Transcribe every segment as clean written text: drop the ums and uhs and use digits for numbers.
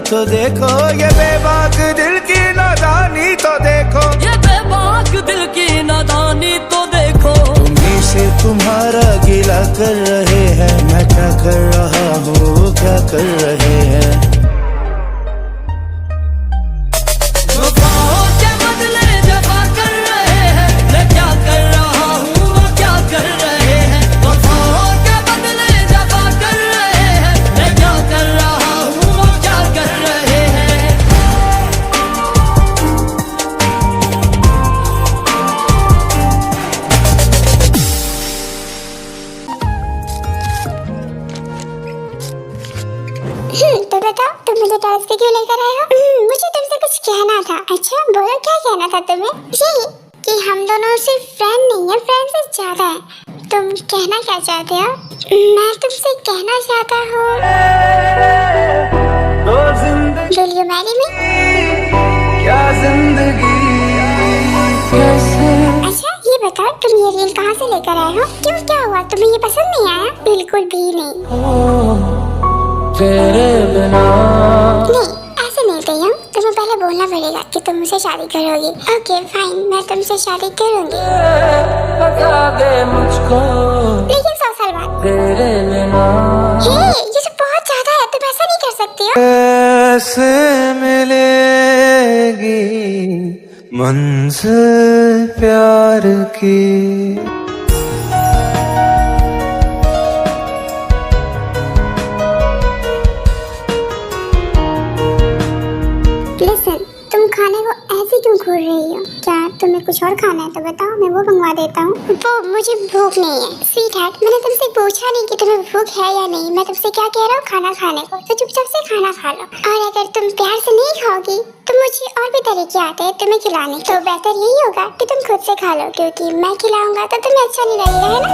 तो देखो, ये बेबाक दिल की नादानी तो देखो, ये बेबाक दिल की नादानी तो देखो। तुम्हीं से तुम्हारा गिला कर रहे हैं, मैं क्या कर रहा हूँ वो क्या कर रहे हैं। वफाओं के बदले जफा कर रहे हैं, मैं क्या कर रहा हूँ वो क्या कर रहे हैं। वफाओं के बदले जफा कर रहे हैं, मैं क्या कर रहा हूँ वो क्या कर रहे हैं। तो बताओ, तुम मुझे टॉयज पे क्यों लेकर आए हो? मुझे तुमसे कुछ कहना था। अच्छा बोलो, क्या कहना था तुम्हें? यही कि हम दोनों सिर्फ फ्रेंड नहीं है, फ्रेंड से ज्यादा है। तुम कहना क्या चाहते हो? मैं तुमसे कहना चाहता हूँ, विल यू मैरी मी? क्या जिंदगी। अच्छा ये बताओ, तुम ये रील कहाँ से लेकर आए हो? क्यों, क्या हुआ? तुम्हें ये पसंद नहीं आया? बिल्कुल भी नहीं। तेरे बिना नहीं, ऐसे नहीं कही। तुम्हें पहले बोलना पड़ेगा कि तुम मुझसे शादी करोगी। ओके फाइन, मैं तुमसे शादी करूंगी, बता दे मुझको लेकिन 100 साल बाद। तेरे बिना हे, ये सब बहुत ज्यादा है, तुम ऐसा नहीं कर सकती हो। कैसे मिलेगी मंजिल प्यार की। लिसन, तुम खाने को ऐसे क्यों घूर रही हो? क्या तुम्हें कुछ और खाना है तो बताओ, मैं वो मंगवा देता हूँ। वो मुझे भूख नहीं है। स्वीट हार्ट, मैंने तुमसे पूछा नहीं कि तुम्हें भूख है या नहीं। मैं तुमसे क्या कह रहा हूँ, खाना खाने को, तो चुपचाप से खाना खा लो। और अगर तुम प्यार से नहीं खाओगी तो मुझे और भी तरीके आते हैं तुम्हें खिलाने, तो बेहतर यही होगा कि तुम खुद से खा लो, क्योंकि मैं खिलाऊंगा तो तुम्हें अच्छा नहीं लगेगा, है ना?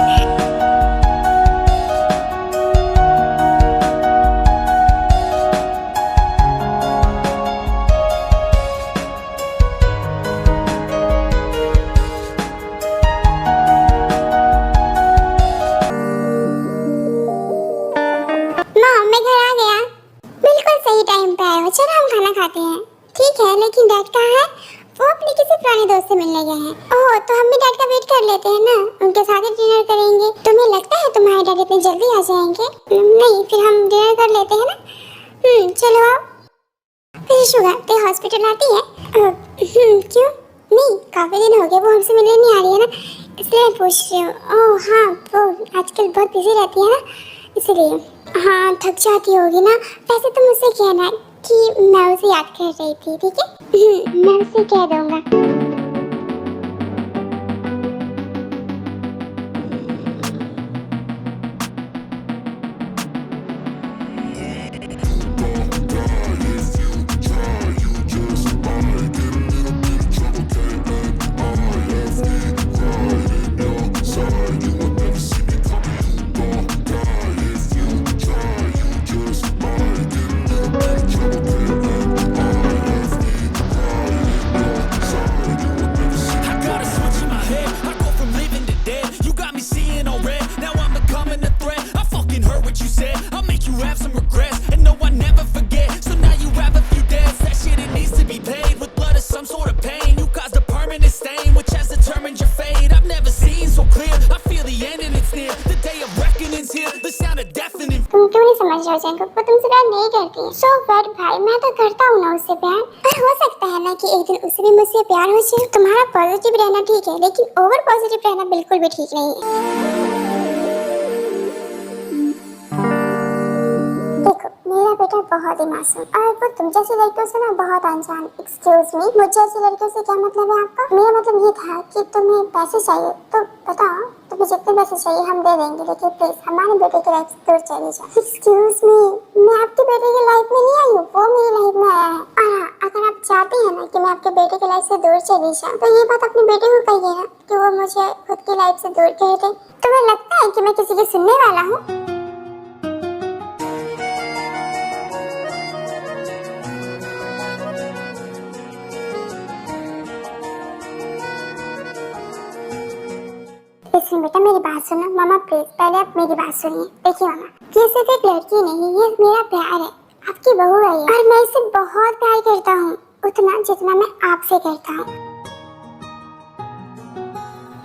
मैं घर आ गया। बिल्कुल सही टाइम पे आए हो। चलो हम खाना खाते हैं। ठीक है, लेकिन डैड कहाँ है? वो अपने किसी पुराने दोस्त से मिलने गए हैं। ओह, तो हम भी डैड का वेट कर लेते हैं ना, उनके साथ ही डिनर करेंगे। तुम्हें लगता है तुम्हारे डैड इतनी जल्दी आ जाएंगे? नहीं, फिर हम डिनर कर लेते हैं ना। चलो आओ। फिर शुगर हॉस्पिटल आती है? क्यों नहीं, काफी दिन हो गए वो हमसे मिलने नहीं आ रही है ना, इसलिए मैं पूछ रही हूँ। ओह हाँ, वो आजकल बहुत बिजी रहती है ना, इसलिए। हाँ, थक जाती होगी ना। वैसे तुम मुझसे कहना कि मैं उसे याद कर रही थी, ठीक है? मैं उसे कह दूंगा। तुम क्यों नहीं समझ रहे हो जैनब? वो तुमसे प्यार नहीं करती। सो व्हाट भाई, मैं तो करता हूँ ना उससे प्यार। पर हो सकता है ना कि एक दिन उसे भी मुझसे प्यार हो जाए। तुम्हारा पॉजिटिव रहना ठीक है, लेकिन ओवर पॉजिटिव रहना बिल्कुल भी ठीक नहीं है। देखो, मेरा बेटा बहुत ही मासूम, और वो तुम जैसी लड़कियों से ना बहुत अनजान। एक्सक्यूज मी, मुझे ऐसी लड़कियों से क्या मतलब है आपका? मेरा मतलब ये था कि तुम्हें पैसे चाहिए तो बताओ, तुम्हें जितने पैसे चाहिए हम दे देंगे, लेकिन प्लीज हमारे बेटे की लाइफ से दूर चली जाओ। एक्सक्यूज मी, मैं आपके बेटे की लाइफ में नहीं आई हूँ, वो मेरी लाइफ में आया है। और हाँ, अगर आप चाहते हैं ना कि मैं आपके बेटे की लाइफ से दूर चली जाऊँ, तो ये बात अपने बेटे को कहिए ना कि वो मुझे खुद की लाइफ से दूर कर दे। तुम्हें लगता है कि मैं किसी की सुनने वाला हूँ? लेकिन बेटा मेरी बात सुनो। मामा प्लीज, पहले आप मेरी बात सुनिए। देखिए मामा, ये सिर्फ एक लड़की नहीं, ये मेरा प्यार है। आपकी बहू है ये, और मैं इसे बहुत प्यार करता हूँ, उतना जितना मैं आपसे करता हूँ।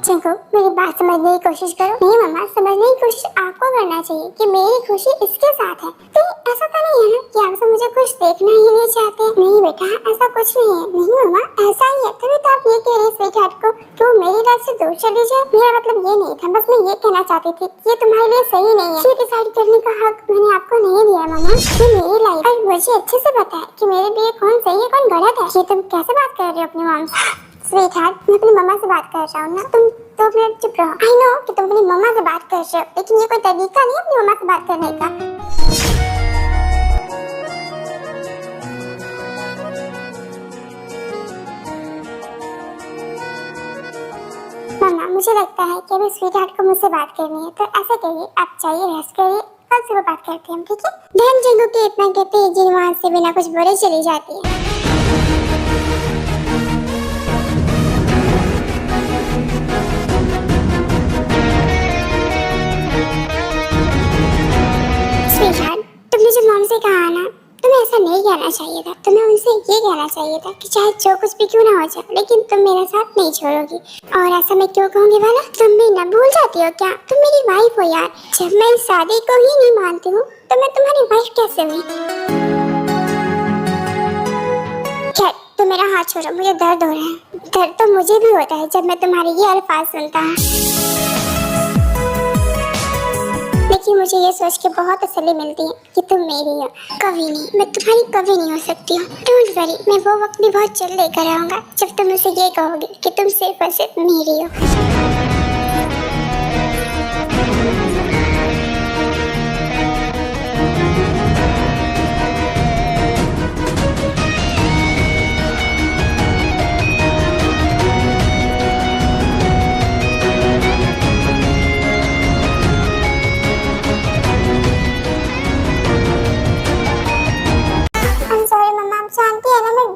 चिंकू, मेरी बात समझने की कोशिश करो। नहीं मम्मा, समझने की कोशिश आपको करना चाहिए कि मेरी खुशी इसके साथ है। तो ऐसा तो नहीं है ना कि आप मुझे खुश देखना ही नहीं चाहते। नहीं बेटा, ऐसा कुछ नहीं है। नहीं मम्मा, ऐसा ही है। तभी तो आप ये कह रहे स्वीटहार्ट को कि वो मेरी लाइफ से दूर चली जाए। मेरा मतलब ये नहीं था, बस मैं ये कहना चाहती थी ये तुम्हारे लिए सही नहीं है। ये डिसाइड करने का हक मैंने आपको नहीं दिया मम्मा। ये मेरी लाइफ है, मुझे अच्छे से पता है कि मेरे लिए कौन सही है कौन गलत है। ये तुम कैसे बात कर रहे हो अपनी मॉम से? स्वीटहार्ट, मैं अपनी मम्मा से बात कर रहा हूँ ना, तुम 2 मिनट चुप रहो। आई नो कि तुम अपनी मम्मा से बात कर रहे हो, लेकिन ये कोई तरीका नहीं है अपनी मम्मा से बात करने का। मम्मा, मुझे लगता है कि अभी स्वीटहार्ट को मुझसे बात करनी है, तो ऐसा करिए, आप चाहिए रेस्ट करिए, कल सुबह बात करते हैं हम, ठीक है? धन चिंकू के इतना कहते हैं जिन वहाँ से बिना कुछ बोले चली जाती है। तुमने जब मॉम से कहा ना, तुम्हें ऐसा नहीं कहना चाहिए था। तुम्हें उनसे ये कहना चाहिए था कि चाहे जो कुछ भी क्यों ना हो जाए, लेकिन तुम मेरा साथ नहीं छोड़ोगी। और ऐसा मैं क्यों कहूँगी भला? तुम भी ना भूल जाती हो क्या? तुम मेरी वाइफ हो यार। जब मैं इस शादी को ही नहीं मानती हूँ तो मैं तुम्हारी वाइफ कैसे हुई? खैर, तो मेरा हाथ छोड़ो, मुझे दर्द हो रहा है। दर्द तो मुझे भी होता है जब मैं तुम्हारे ये अल्फाज सुनता हूँ, लेकिन मुझे ये सोच के बहुत तसल्ली मिलती है कि तुम मेरी हो। कभी नहीं, मैं तुम्हारी कभी नहीं हो सकती हूँ। डोंट वरी, मैं वो वक्त भी बहुत जल्द लेकर आऊँगा जब तुम मुझे ये कहोगे कि तुम सिर्फ और सिर्फ मेरी हो।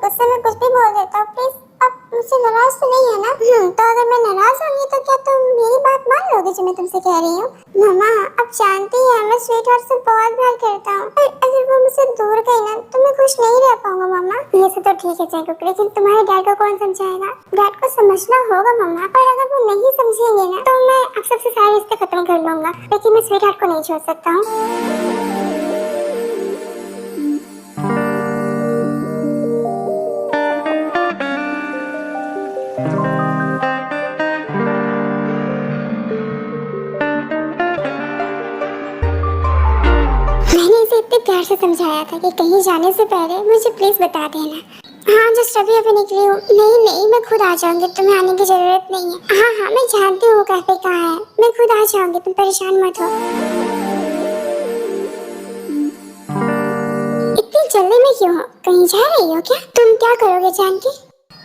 गुस्से में कुछ भी बोल देता हूँ, प्लीज अब मुझसे नाराज तो नहीं है ना? तो अगर मैं नाराज होंगी तो क्या तुम मेरी बात मान लोगे जो मैं तुमसे कह रही हूँ? मामा, अब जानती है मैं स्वीटहार्ट से बहुत प्यार करता हूँ, पर अगर वो मुझसे दूर गई ना तो मैं खुश नहीं रह पाऊंगा मामा। ये सब तो ठीक है चिंकू, लेकिन तुम्हारे डैड को कौन समझाएगा? डैड को समझना होगा मामा, पर अगर वो नहीं समझेंगे ना तो मैं अब सबसे सारे रिश्ते खत्म कर लूंगा, लेकिन मैं स्वीटहार्ट को नहीं छोड़ सकता हूँ। इतने प्यार से समझाया था कि कहीं जाने से पहले मुझे प्लीज बता देना। हाँ, जस्ट अभी निकली हूँ। नहीं, मैं खुद आ जाऊंगी, तुम्हें आने की जरूरत नहीं है। हाँ, मैं जानती हूँ कैफे कहाँ है, मैं खुद आ जाऊंगी, तुम परेशान मत हो। इतनी जल्दी में क्यों हो? कहीं जा रही हो क्या? तुम क्या करोगे जान के?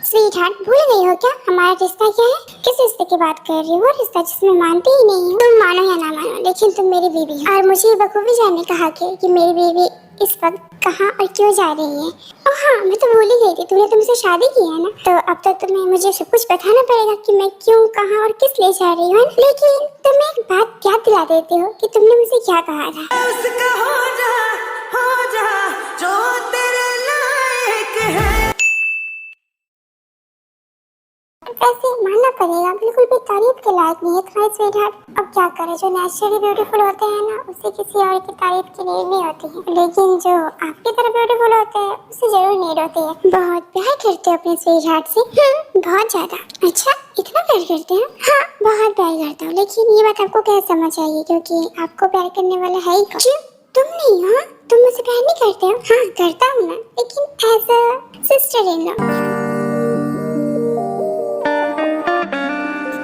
स्वीटहार्ट, भूल गई हो क्या हमारा रिश्ता क्या है? किस रिश्ते की बात कर रही हो? वो रिश्ता जिसमें मानती ही नहीं हो। तुम मानो या ना मानो, लेकिन तुम मेरी बीवी हो, और मुझे बखूबी जानने का हक है कि मेरी बीवी इस वक्त कहाँ और क्यों जा रही है। और हाँ, मैं तो भूल ही गई थी, तुमने तुमसे शादी की है ना, तो अब तक तुम्हें मुझे सब कुछ बताना पड़ेगा कि मैं क्यों, कहाँ और किस लिए जा रही हूँ। लेकिन तुम एक बात याद दिला देती हो कि तुमने मुझे क्या कहा था। हो जा जो तेरे लायक है। ऐसे मानना पड़ेगा, बिल्कुल भी तारीफ के लायक नहीं है तुम्हारी स्वीटहार्ट। अब क्या करें, जो नेचुरली ब्यूटीफुल होते हैं ना उसे किसी और की तारीफ की नीड नहीं होती है, लेकिन जो आपकी तरह ब्यूटीफुल होते हैं उसे जरूर नीड होती है। बहुत प्यार करते हो अपने स्वीटहार्ट से? बहुत ज्यादा। अच्छा, इतना प्यार करते हैं? हाँ, बहुत प्यार करता हूँ, लेकिन ये बात आपको कैसे समझ आएगी, क्योंकि आपको प्यार करने वाला है ही कौन? तुम नहीं हो? तुम मुझसे प्यार नहीं करते हो? हाँ, करता हूँ ना, लेकिन as a sister in law.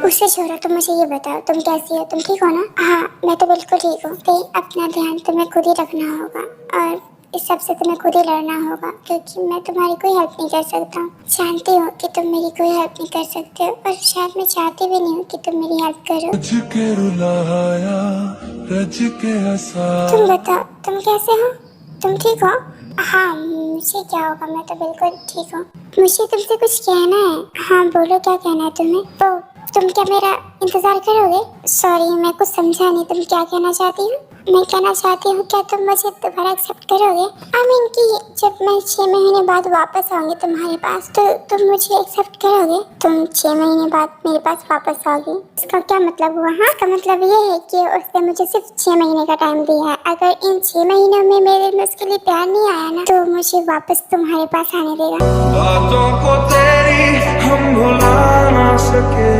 उससे छोड़ो, तुम मुझे ये बताओ, तुम कैसी हो? तुम ठीक हो ना? हाँ, मैं तो बिल्कुल ठीक हूँ। तो अपना ध्यान तुम्हें खुद ही रखना होगा, और इस सब से तुम्हें खुद ही लड़ना होगा, क्योंकि मैं तुम्हारी कोई हेल्प नहीं कर सकता हूँ। जानती हो कि तुम मेरी कोई हेल्प नहीं कर सकते हो, और शायद मैं चाहती भी नहीं हूँ कि तुम मेरी हेल्प करो। तुम बताओ, तुम कैसे हो? तुम ठीक हो? हाँ, मुझे क्या होगा, मैं तो बिल्कुल ठीक हूँ। मुझे तुमसे कुछ कहना है। हाँ बोलो, क्या कहना है तुम्हें? तो तुम क्या मेरा इंतजार करोगे? सॉरी, मैं कुछ समझा नहीं, तुम क्या कहना चाहती हो? मैं कहना चाहती हूँ क्या तुम मुझे दोबारा एक्सेप्ट करोगे? आई मीन कि जब मैं 6 महीने बाद वापस आऊंगी तुम्हारे पास तो तुम मुझे एक्सेप्ट करोगे? तुम 6 महीने बाद मेरे पास वापस आओगी, इसका क्या मतलब हुआ? हाँ, इसका मतलब ये है कि उसने मुझे सिर्फ 6 महीने का टाइम दिया है। अगर इन 6 महीनों में मेरे में उसके लिए प्यार नहीं आया ना तो मुझे वापस तुम्हारे पास आने देगा। बातों को तेरी हम भुला ना सके,